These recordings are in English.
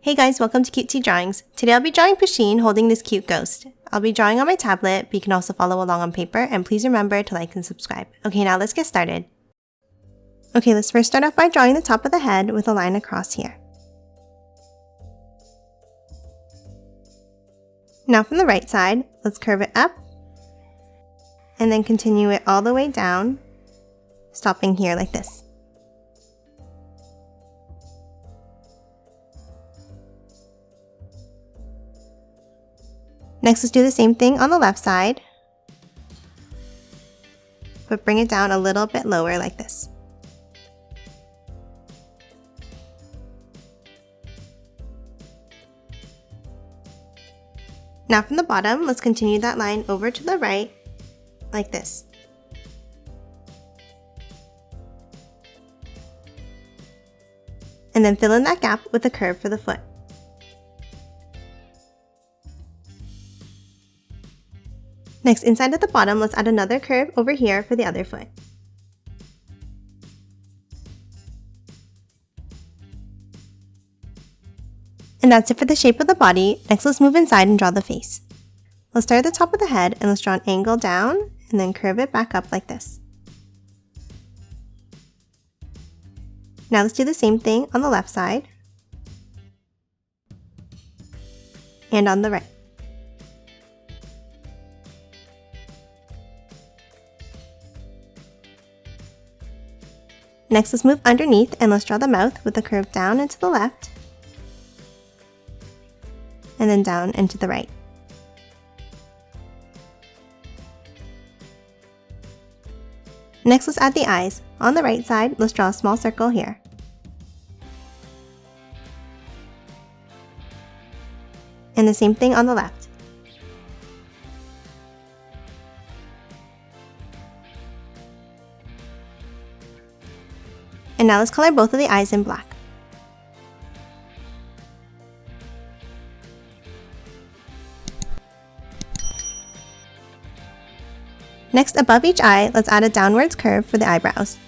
Hey guys, welcome to Cutesy Drawings. Today I'll be drawing Pusheen holding this cute ghost. I'll be drawing on my tablet, but you can also follow along on paper, and please remember to like and subscribe. Okay, now let's get started. Okay, let's first start off by drawing the top of the head with a line across here. Now from the right side, let's curve it up, and then continue it all the way down, stopping here like this. Next, let's do the same thing on the left side, but bring it down a little bit lower like this. Now from the bottom, let's continue that line over to the right, like this. And then fill in that gap with a curve for the foot. Next, inside at the bottom, let's add another curve over here for the other foot. And that's it for the shape of the body. Next, let's move inside and draw the face. Let's start at the top of the head and let's draw an angle down and then curve it back up like this. Now let's do the same thing on the left side and on the right. Next, let's move underneath and let's draw the mouth with a curve down and to the left, and then down and to the right. Next, let's add the eyes. On the right side, let's draw a small circle here. And the same thing on the left. And now let's color both of the eyes in black. Next, above each eye, let's add a downwards curve for the eyebrows.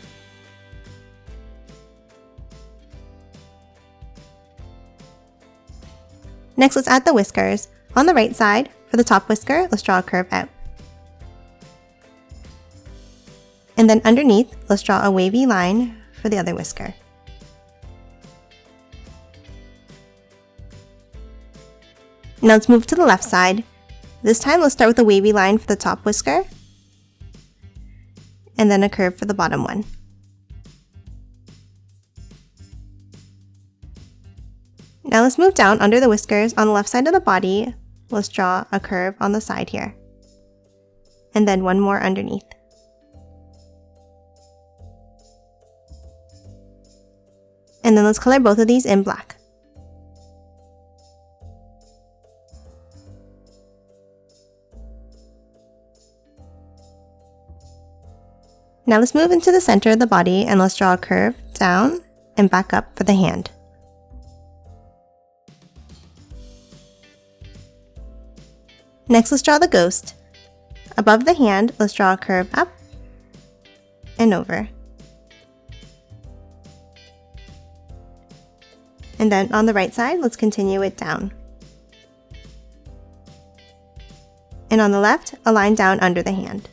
Next, let's add the whiskers. On the right side, for the top whisker, let's draw a curve out. And then underneath, let's draw a wavy line for the other whisker. Now let's move to the left side. This time let's start with a wavy line for the top whisker, and then a curve for the bottom one. Now let's move down under the whiskers on the left side of the body. Let's draw a curve on the side here, and then one more underneath. And then let's color both of these in black. Now let's move into the center of the body and let's draw a curve down and back up for the hand. Next, let's draw the ghost. Above the hand, let's draw a curve up and over. And then on the right side, let's continue it down. And on the left, a line down under the hand.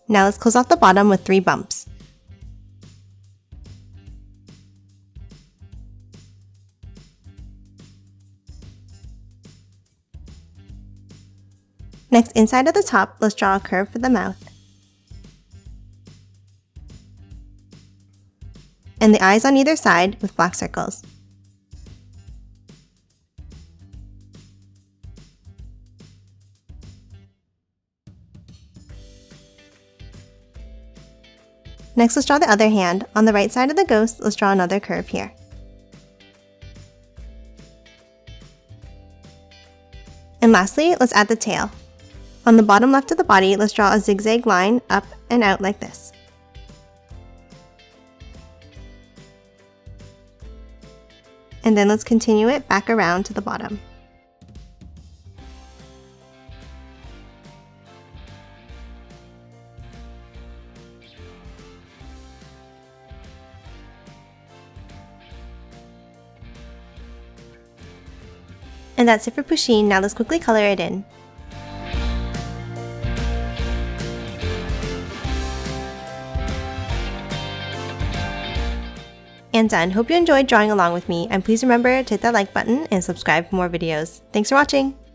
Now let's close off the bottom with 3 bumps. Next, inside of the top, let's draw a curve for the mouth. And the eyes on either side with black circles. Next, let's draw the other hand. On the right side of the ghost, let's draw another curve here. And lastly, let's add the tail. On the bottom left of the body, let's draw a zigzag line up and out like this. And then let's continue it back around to the bottom. And that's it for Pusheen. Now let's quickly color it in. And done. Hope you enjoyed drawing along with me, and please remember to hit that like button and subscribe for more videos. Thanks for watching!